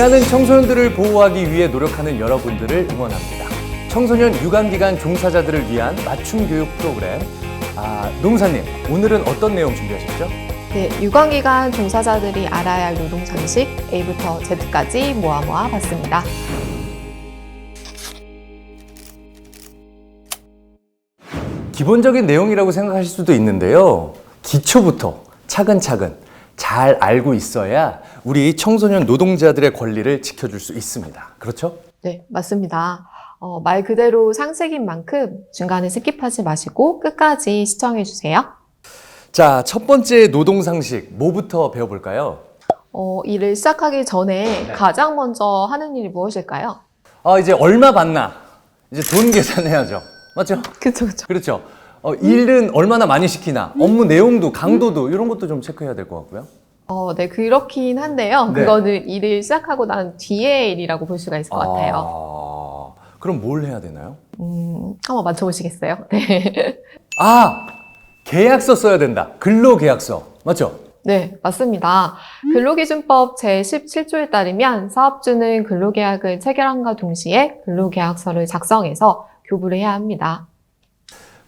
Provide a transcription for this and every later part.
일하는 청소년들을 보호하기 위해 노력하는 여러분들을 응원합니다. 청소년 유관기관 종사자들을 위한 맞춤 교육 프로그램. 노무사님, 오늘은 어떤 내용 준비하셨죠? 네, 유관기관 종사자들이 알아야 할 노동 상식 A부터 Z까지 모아 봤습니다. 기본적인 내용이라고 생각하실 수도 있는데요. 기초부터 차근차근 잘 알고 있어야 우리 청소년 노동자들의 권리를 지켜줄 수 있습니다. 그렇죠? 네, 맞습니다. 말 그대로 상식인 만큼 중간에 스킵하지 마시고 끝까지 시청해 주세요. 자, 첫 번째 노동 상식 뭐부터 배워볼까요? 일을 시작하기 전에 가장 먼저 하는 일이 무엇일까요? 이제 얼마 받나? 이제 돈 계산해야죠. 맞죠? 그쵸. 그렇죠. 일은 얼마나 많이 시키나? 업무 내용도, 강도도 이런 것도 좀 체크해야 될 것 같고요. 네, 그렇긴 한데요. 네. 그거는 일을 시작하고 난 뒤의 일이라고 볼 수가 있을 것 같아요. 그럼 뭘 해야 되나요? 한번 맞춰보시겠어요? 네. 계약서 써야 된다. 근로계약서. 맞죠? 네, 맞습니다. 근로기준법 제17조에 따르면 사업주는 근로계약을 체결함과 동시에 근로계약서를 작성해서 교부를 해야 합니다.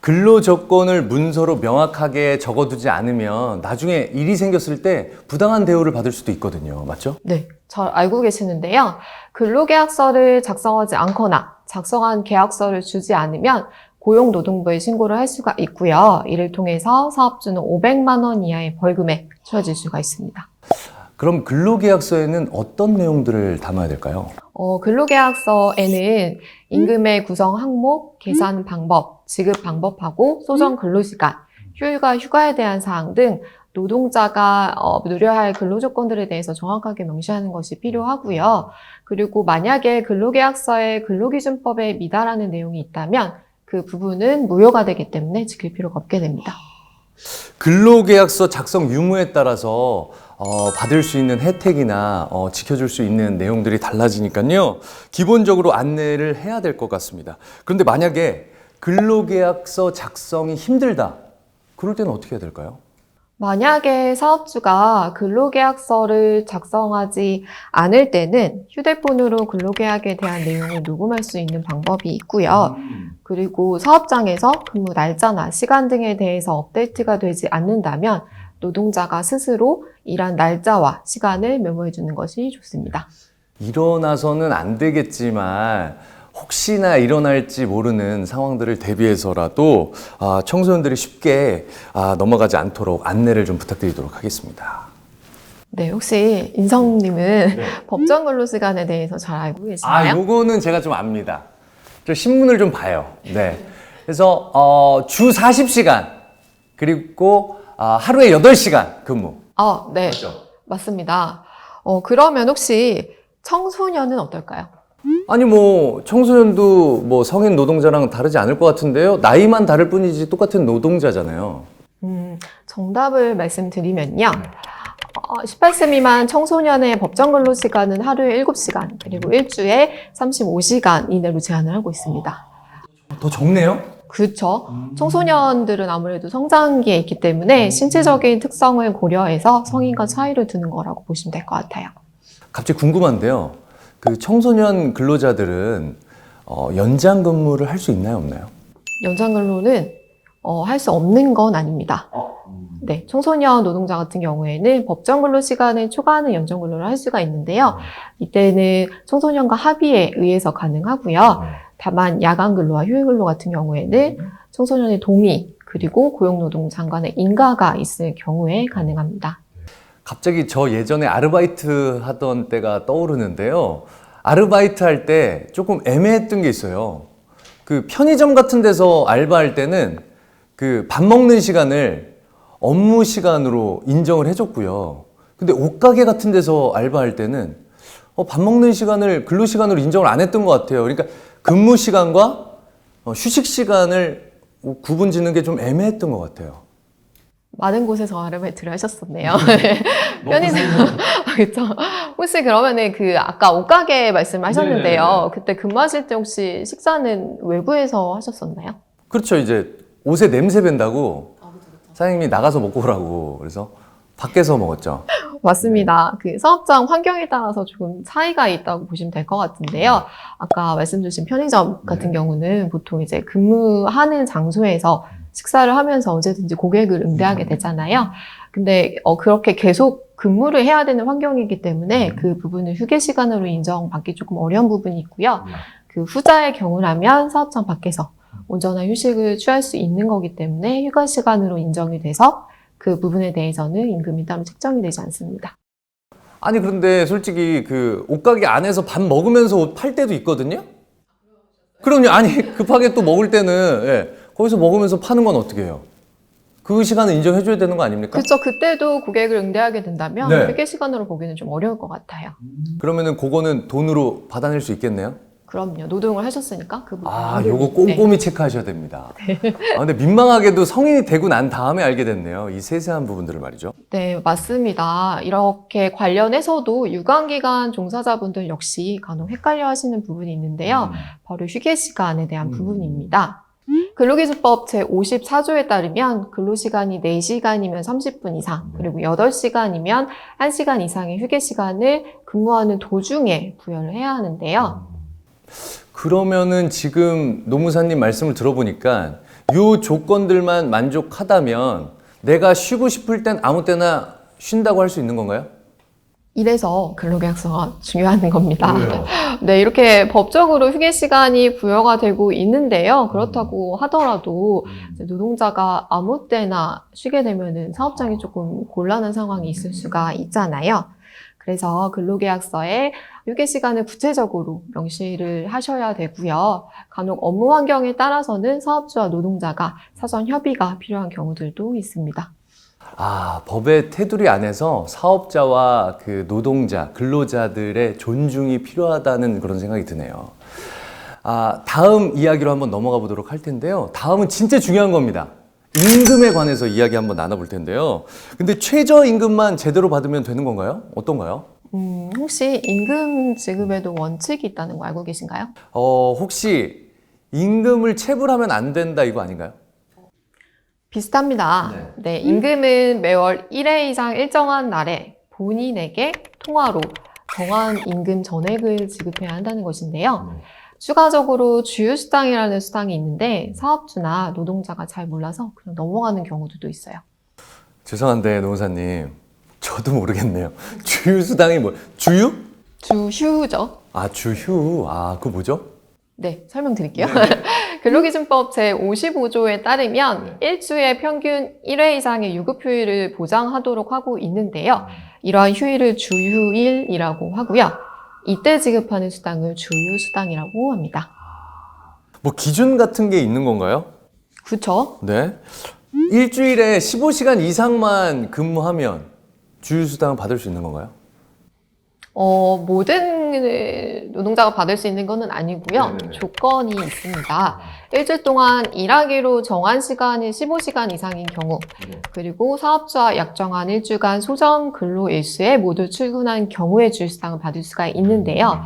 근로조건을 문서로 명확하게 적어두지 않으면 나중에 일이 생겼을 때 부당한 대우를 받을 수도 있거든요. 맞죠? 네, 잘 알고 계시는데요. 근로계약서를 작성하지 않거나 작성한 계약서를 주지 않으면 고용노동부에 신고를 할 수가 있고요. 이를 통해서 사업주는 500만 원 이하의 벌금에 처해질 수가 있습니다. 그럼 근로계약서에는 어떤 내용들을 담아야 될까요? 근로계약서에는 임금의 구성 항목, 계산 방법, 지급 방법하고 소정 근로시간, 휴일과 휴가에 대한 사항 등 노동자가 누려야 할 근로조건들에 대해서 정확하게 명시하는 것이 필요하고요. 그리고 만약에 근로계약서에 근로기준법에 미달하는 내용이 있다면 그 부분은 무효가 되기 때문에 지킬 필요가 없게 됩니다. 근로계약서 작성 유무에 따라서 받을 수 있는 혜택이나 지켜줄 수 있는 내용들이 달라지니까요. 기본적으로 안내를 해야 될 것 같습니다. 그런데 만약에 근로계약서 작성이 힘들다. 그럴 때는 어떻게 해야 될까요? 만약에 사업주가 근로계약서를 작성하지 않을 때는 휴대폰으로 근로계약에 대한 내용을 녹음할 수 있는 방법이 있고요. 그리고 사업장에서 근무 날짜나 시간 등에 대해서 업데이트가 되지 않는다면 노동자가 스스로 일한 날짜와 시간을 메모해 주는 것이 좋습니다. 일어나서는 안 되겠지만 혹시나 일어날지 모르는 상황들을 대비해서라도 청소년들이 쉽게 넘어가지 않도록 안내를 좀 부탁드리도록 하겠습니다. 네, 혹시 인성님은 법정 근로시간에 대해서 잘 알고 계시나요? 요거는 제가 좀 압니다. 저 신문을 좀 봐요. 네. 그래서 주 40시간 그리고 하루에 8시간 근무. 네, 맞죠? 맞습니다. 그러면 혹시 청소년은 어떨까요? 아니 청소년도 성인 노동자랑 다르지 않을 것 같은데요. 나이만 다를 뿐이지 똑같은 노동자잖아요. 정답을 말씀드리면요. 18세 미만 청소년의 법정 근로 시간은 하루에 7시간, 그리고 일주에 35시간 이내로 제한을 하고 있습니다. 더 적네요? 그렇죠. 청소년들은 아무래도 성장기에 있기 때문에 신체적인 특성을 고려해서 성인과 차이를 두는 거라고 보시면 될 것 같아요. 갑자기 궁금한데요. 그 청소년 근로자들은 연장 근무를 할 수 있나요, 없나요? 연장 근로는 할 수 없는 건 아닙니다. 네, 청소년 노동자 같은 경우에는 법정 근로 시간을 초과하는 연장 근로를 할 수가 있는데요. 이때는 청소년과 합의에 의해서 가능하고요. 다만 야간 근로와 휴일 근로 같은 경우에는 청소년의 동의 그리고 고용노동부 장관의 인가가 있을 경우에 가능합니다. 갑자기 저 예전에 아르바이트 하던 때가 떠오르는데요. 아르바이트 할 때 조금 애매했던 게 있어요. 그 편의점 같은 데서 알바할 때는 그 밥 먹는 시간을 업무 시간으로 인정을 해줬고요. 근데 옷가게 같은 데서 알바할 때는 밥 먹는 시간을 근로 시간으로 인정을 안 했던 것 같아요. 그러니까 근무 시간과 휴식 시간을 구분 짓는 게 좀 애매했던 것 같아요. 많은 곳에서 아르바이트를 하셨었네요. 편의점. 그렇죠. 혹시 그러면은 아까 옷가게 말씀하셨는데요. 그때 근무하실 때 혹시 식사는 외부에서 하셨었나요? 그렇죠. 이제 옷에 냄새 밴다고 사장님이 나가서 먹고 오라고 그래서 밖에서 먹었죠. 맞습니다. 그 사업장 환경에 따라서 조금 차이가 있다고 보시면 될 것 같은데요. 아까 말씀 주신 편의점 같은 경우는 보통 이제 근무하는 장소에서 식사를 하면서 언제든지 고객을 응대하게 되잖아요. 근데 그렇게 계속 근무를 해야 되는 환경이기 때문에 그 부분은 휴게 시간으로 인정받기 조금 어려운 부분이 있고요. 그 후자의 경우라면 사업장 밖에서 온전한 휴식을 취할 수 있는 거기 때문에 휴가 시간으로 인정이 돼서 그 부분에 대해서는 임금이 따로 책정이 되지 않습니다. 아니 그런데 솔직히 그 옷가게 안에서 밥 먹으면서 옷 팔 때도 있거든요. 그럼요. 아니 급하게 또 먹을 때는 예, 거기서 먹으면서 파는 건 어떻게 해요? 그 시간은 인정해줘야 되는 거 아닙니까? 그렇죠. 그때도 고객을 응대하게 된다면 네. 휴게 시간으로 보기는 좀 어려울 것 같아요. 그러면은 그거는 돈으로 받아낼 수 있겠네요. 그럼요. 노동을 하셨으니까 그 부분. 아, 요거 꼼꼼히 체크하셔야 됩니다. 아, 근데 민망하게도 성인이 되고 난 다음에 알게 됐네요. 이 세세한 부분들을 말이죠. 네, 맞습니다. 이렇게 관련해서도 유관기관 종사자분들 역시 간혹 헷갈려 하시는 부분이 있는데요. 바로 휴게 시간에 대한 부분입니다. 근로기준법 제54조에 따르면 근로시간이 4시간이면 30분 이상, 그리고 8시간이면 1시간 이상의 휴게 시간을 근무하는 도중에 부여를 해야 하는데요. 그러면은 지금 노무사님 말씀을 들어보니까 요 조건들만 만족하다면 내가 쉬고 싶을 땐 아무 때나 쉰다고 할 수 있는 건가요? 이래서 근로계약서가 중요한 겁니다. 왜요? 네, 이렇게 법적으로 휴게 시간이 부여가 되고 있는데요. 그렇다고 하더라도 이제 노동자가 아무 때나 쉬게 되면은 사업장이 조금 곤란한 상황이 있을 수가 있잖아요. 그래서 근로계약서에 휴게 시간을 구체적으로 명시를 하셔야 되고요. 간혹 업무 환경에 따라서는 사업주와 노동자가 사전 협의가 필요한 경우들도 있습니다. 아, 법의 테두리 안에서 사업자와 그 노동자, 근로자들의 존중이 필요하다는 그런 생각이 드네요. 아, 다음 이야기로 한번 넘어가 보도록 할 텐데요. 다음은 진짜 중요한 겁니다. 임금에 관해서 이야기 한번 나눠볼 텐데요. 근데 최저임금만 제대로 받으면 되는 건가요? 어떤가요? 혹시 임금 지급에도 원칙이 있다는 거 알고 계신가요? 혹시 임금을 체불하면 안 된다 이거 아닌가요? 비슷합니다. 네, 임금은 매월 1회 이상 일정한 날에 본인에게 통화로 정한 임금 전액을 지급해야 한다는 것인데요. 추가적으로 주휴수당이라는 수당이 있는데 사업주나 노동자가 잘 몰라서 그냥 넘어가는 경우도 있어요. 죄송한데 노무사님 저도 모르겠네요. 주휴수당이 뭐 주휴? 주휴죠. 아 주휴. 아 그거 뭐죠? 네, 설명드릴게요. 근로기준법 제55조에 따르면 일주에 평균 1회 이상의 유급휴일을 보장하도록 하고 있는데요. 이러한 휴일을 주휴일이라고 하고요. 이때 지급하는 수당을 주휴수당이라고 합니다. 뭐 기준 같은 게 있는 건가요? 그렇죠. 네. 일주일에 15시간 이상만 근무하면 주휴수당을 받을 수 있는 건가요? 모든 노동자가 받을 수 있는 것은 아니고요. 조건이 있습니다. 일주일 동안 일하기로 정한 시간이 15시간 이상인 경우, 그리고 사업주와 약정한 일주간 소정 근로 일수에 모두 출근한 경우에 주휴수당을 받을 수가 있는데요.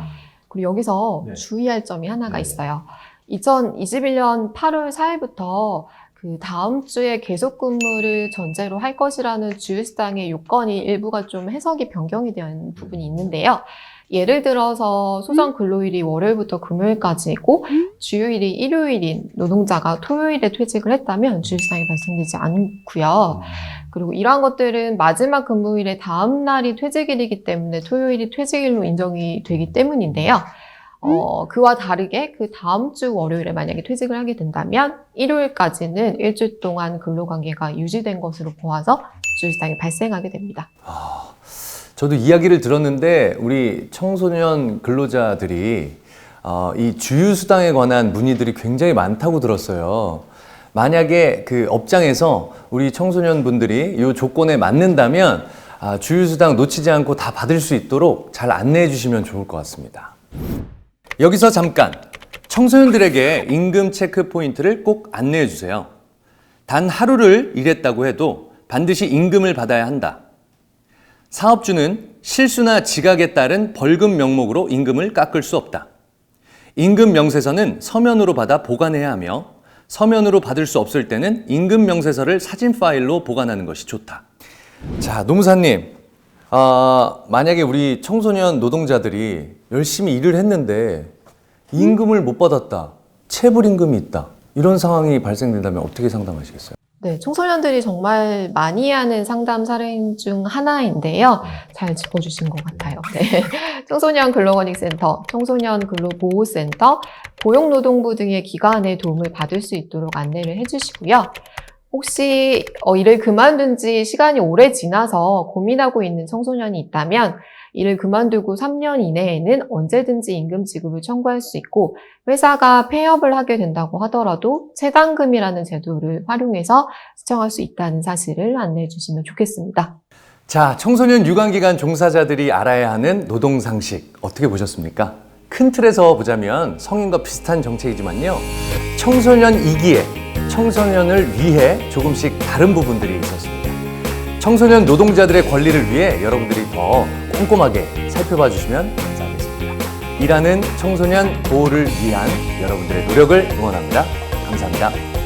그리고 여기서 주의할 점이 하나가 있어요. 2021년 8월 4일부터 그 다음 주에 계속 근무를 전제로 할 것이라는 주휴수당의 요건이 일부가 좀 해석이 변경이 된 부분이 있는데요. 예를 들어서 소정 근로일이 월요일부터 금요일까지이고 주휴일이 일요일인 노동자가 토요일에 퇴직을 했다면 주휴수당이 발생되지 않고요. 그리고 이러한 것들은 마지막 근무일의 다음 날이 퇴직일이기 때문에 토요일이 퇴직일로 인정이 되기 때문인데요. 그와 다르게 그 다음 주 월요일에 만약에 퇴직을 하게 된다면 일요일까지는 일주일 동안 근로관계가 유지된 것으로 보아서 주휴수당이 발생하게 됩니다. 저도 이야기를 들었는데 우리 청소년 근로자들이 이 주휴수당에 관한 문의들이 굉장히 많다고 들었어요. 만약에 그 업장에서 우리 청소년 분들이 이 조건에 맞는다면 주휴수당 놓치지 않고 다 받을 수 있도록 잘 안내해 주시면 좋을 것 같습니다. 여기서 잠깐 청소년들에게 임금 체크 포인트를 꼭 안내해 주세요. 단 하루를 일했다고 해도 반드시 임금을 받아야 한다. 사업주는 실수나 지각에 따른 벌금 명목으로 임금을 깎을 수 없다. 임금 명세서는 서면으로 받아 보관해야 하며 서면으로 받을 수 없을 때는 임금 명세서를 사진 파일로 보관하는 것이 좋다. 자, 노무사님. 만약에 우리 청소년 노동자들이 열심히 일을 했는데 임금을 못 받았다, 체불임금이 있다, 이런 상황이 발생된다면 어떻게 상담하시겠어요? 네, 청소년들이 정말 많이 하는 상담 사례 중 하나인데요. 잘 짚어주신 것 같아요. 네. 청소년 근로권익센터, 청소년 근로보호센터, 고용노동부 등의 기관의 도움을 받을 수 있도록 안내를 해주시고요. 혹시 일을 그만둔 지 시간이 오래 지나서 고민하고 있는 청소년이 있다면 일을 그만두고 3년 이내에는 언제든지 임금 지급을 청구할 수 있고 회사가 폐업을 하게 된다고 하더라도 체당금이라는 제도를 활용해서 시청할 수 있다는 사실을 안내해 주시면 좋겠습니다. 자, 청소년 유관기관 종사자들이 알아야 하는 노동상식 어떻게 보셨습니까? 큰 틀에서 보자면 성인과 비슷한 정책이지만요. 청소년 2기에 청소년을 위해 조금씩 다른 부분들이 있었습니다. 청소년 노동자들의 권리를 위해 여러분들이 더 꼼꼼하게 살펴봐 주시면 감사하겠습니다. 일하는 청소년 보호를 위한 여러분들의 노력을 응원합니다. 감사합니다.